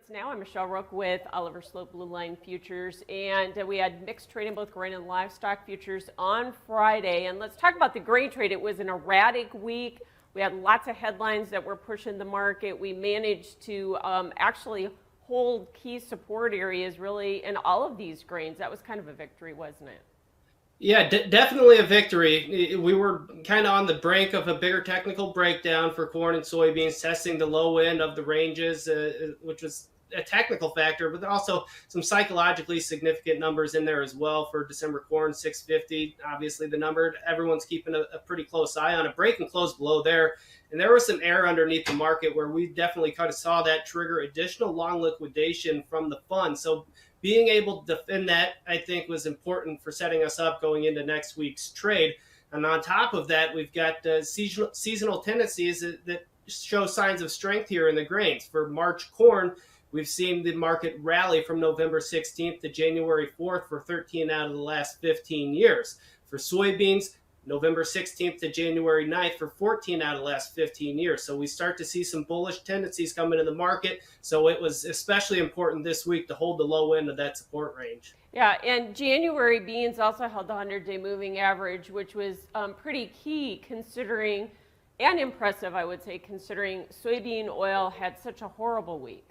MarketsNow. I'm Michelle Rook with Oliver Sloup Blue Line Futures, and we had mixed trading, both grain and livestock futures on Friday. And let's talk about the grain trade. It was an erratic week. We had lots of headlines that were pushing the market. We managed to actually hold key support areas really in all of these grains. That was kind of a victory, wasn't it? Yeah, definitely a victory. We were kind of on the brink of a bigger technical breakdown for corn and soybeans, testing the low end of the ranges, which was a technical factor, but also some psychologically significant numbers in there as well for December corn, 650. Obviously, the number everyone's keeping a pretty close eye on. A break and close below there. And there was some air underneath the market where we definitely kind of saw that trigger additional long liquidation from the fund. So being able to defend that, I think, was important for setting us up going into next week's trade. And on top of that, we've got seasonal tendencies that show signs of strength here in the grains. For March corn, we've seen the market rally from November 16th to January 4th for 13 out of the last 15 years. For soybeans, November 16th to January 9th for 14 out of the last 15 years. So we start to see some bullish tendencies coming in the market. So it was especially important this week to hold the low end of that support range. Yeah, and January beans also held the 100-day moving average, which was pretty key considering, and impressive, I would say, considering soybean oil had such a horrible week.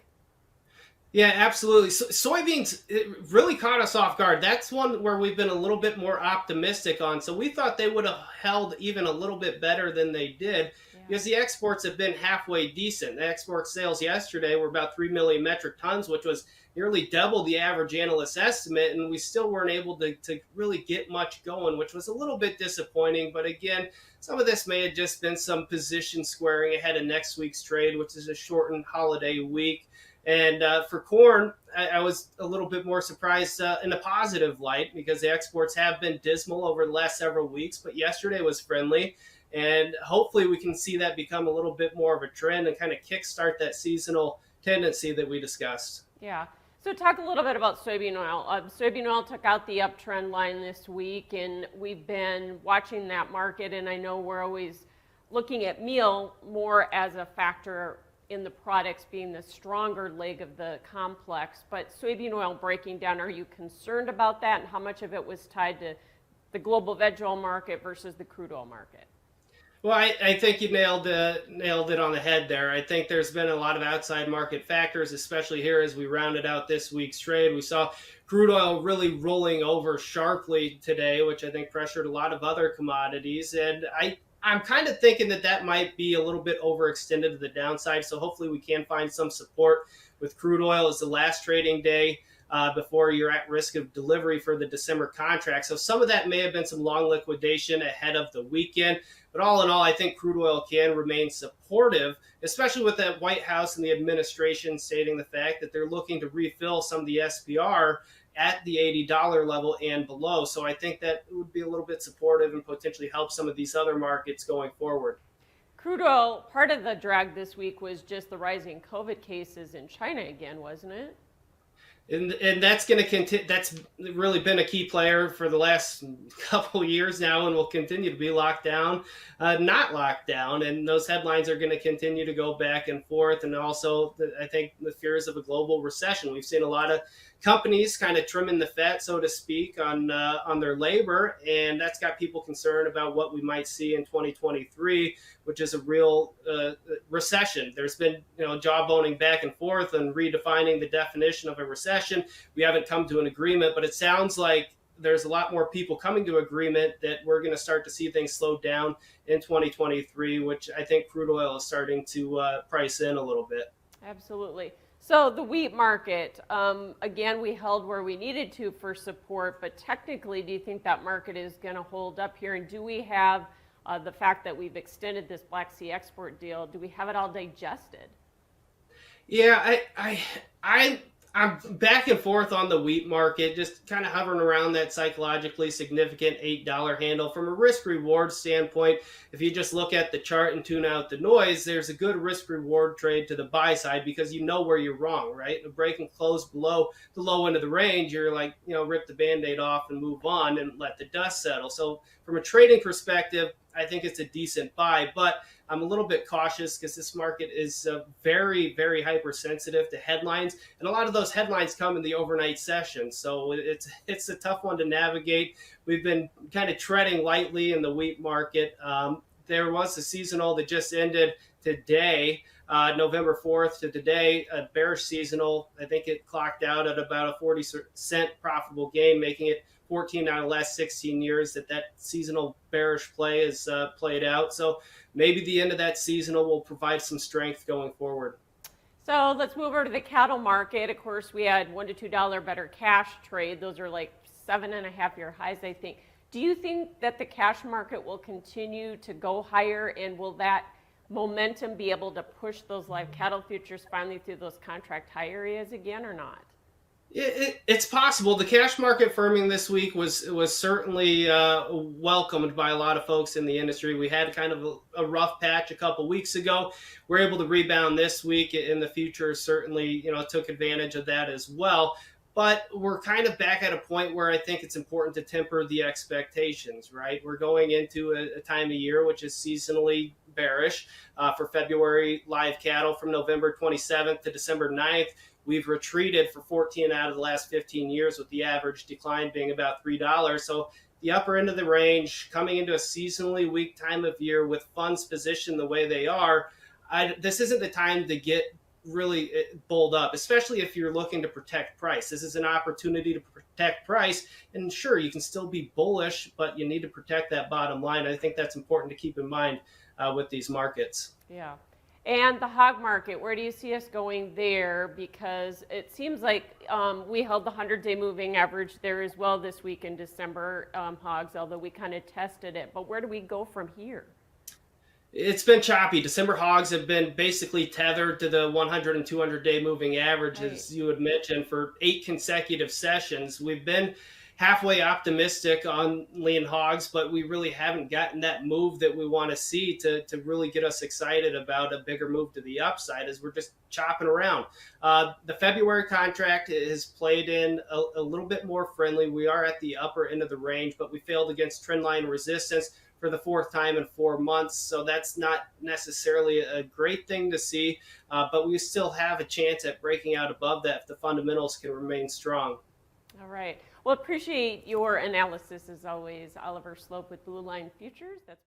Yeah, absolutely. Soybeans, it really caught us off guard. That's one where we've been a little bit more optimistic on. So we thought they would have held even a little bit better than they did because the exports have been halfway decent. The export sales yesterday were about 3 million metric tons, which was nearly double the average analyst estimate. And we still weren't able to really get much going, which was a little bit disappointing. But again, some of this may have just been some position squaring ahead of next week's trade, which is a shortened holiday week. And for corn, I was a little bit more surprised in a positive light because the exports have been dismal over the last several weeks, but yesterday was friendly. And hopefully we can see that become a little bit more of a trend and kind of kickstart that seasonal tendency that we discussed. Yeah. So talk a little bit about soybean oil. Soybean oil took out the uptrend line this week, and we've been watching that market, and I know we're always looking at meal more as a factor in the products being the stronger leg of the complex, but soybean oil breaking down, are you concerned about that, and how much of it was tied to the global veg oil market versus the crude oil market? Well, I think you nailed it on the head there. I think there's been a lot of outside market factors, especially here as we rounded out this week's trade. We saw crude oil really rolling over sharply today, which I think pressured a lot of other commodities, and I'm kind of thinking that might be a little bit overextended to the downside. So hopefully we can find some support with crude oil as the last trading day before you're at risk of delivery for the December contract. So some of that may have been some long liquidation ahead of the weekend. But all in all, I think crude oil can remain supportive, especially with the White House and the administration stating the fact that they're looking to refill some of the SPR at the $80 level and below. So I think that would be a little bit supportive and potentially help some of these other markets going forward. Crude oil, part of the drag this week was just the rising COVID cases in China again, wasn't it? And that's going to continue. That's really been a key player for the last couple of years now, and will continue to be locked down, not locked down. And those headlines are going to continue to go back and forth. And also, I think the fears of a global recession. We've seen a lot of companies kind of trimming the fat, so to speak, on their labor, and that's got people concerned about what we might see in 2023, which is a real recession. There's been jawboning back and forth and redefining the definition of a recession. We haven't come to an agreement, but it sounds like there's a lot more people coming to agreement that we're going to start to see things slow down in 2023, which I think crude oil is starting to price in a little bit. Absolutely. So the wheat market, again, we held where we needed to for support, but technically, do you think that market is going to hold up here? And do we have the fact that we've extended this Black Sea export deal, do we have it all digested? Yeah, I'm back and forth on the wheat market, just kind of hovering around that psychologically significant $8 handle. From a risk-reward standpoint, if you just look at the chart and tune out the noise, there's a good risk-reward trade to the buy side because you know where you're wrong, right? A break and close below the low end of the range, you're like, rip the Band-Aid off and move on and let the dust settle. So from a trading perspective, I think it's a decent buy, but I'm a little bit cautious because this market is very, very hypersensitive to headlines, and a lot of those headlines come in the overnight session. So it's a tough one to navigate. We've been kind of treading lightly in the wheat market. There was a seasonal that just ended today, November 4th to today, a bearish seasonal. I think it clocked out at about a 40-cent profitable gain, making it 14 out of the last 16 years that seasonal bearish play is played out. So maybe the end of that seasonal will provide some strength going forward. So let's move over to the cattle market. Of course, we had $1 to $2 better cash trade. Those are like 7.5-year highs, I think. Do you think that the cash market will continue to go higher, and will that momentum be able to push those live cattle futures finally through those contract high areas again, or not? It's possible. The cash market firming this week was certainly welcomed by a lot of folks in the industry. We had kind of a rough patch a couple weeks ago. We're able to rebound this week, and the future certainly took advantage of that as well. But we're kind of back at a point where I think it's important to temper the expectations, right? We're going into a time of year which is seasonally bearish for February live cattle from November 27th to December 9th. We've retreated for 14 out of the last 15 years, with the average decline being about $3. So the upper end of the range, coming into a seasonally weak time of year with funds positioned the way they are, this isn't the time to get really bulled up, especially if you're looking to protect price. This is an opportunity to protect price, and sure, you can still be bullish, but you need to protect that bottom line. I think that's important to keep in mind with these markets. Yeah. And the hog market, where do you see us going there? Because it seems like we held the 100-day moving average there as well this week in December, hogs, although we kind of tested it. But where do we go from here? It's been choppy. December hogs have been basically tethered to the 100 and 200-day moving average, Right. as you had mentioned, for 8 consecutive sessions. We've been halfway optimistic on lean hogs, but we really haven't gotten that move that we want to see to really get us excited about a bigger move to the upside, as we're just chopping around. The February contract has played in a little bit more friendly. We are at the upper end of the range, but we failed against trendline resistance for the 4th time in 4 months. So that's not necessarily a great thing to see, but we still have a chance at breaking out above that if the fundamentals can remain strong. All right. Well, appreciate your analysis as always, Oliver Sloup with Blue Line Futures. That's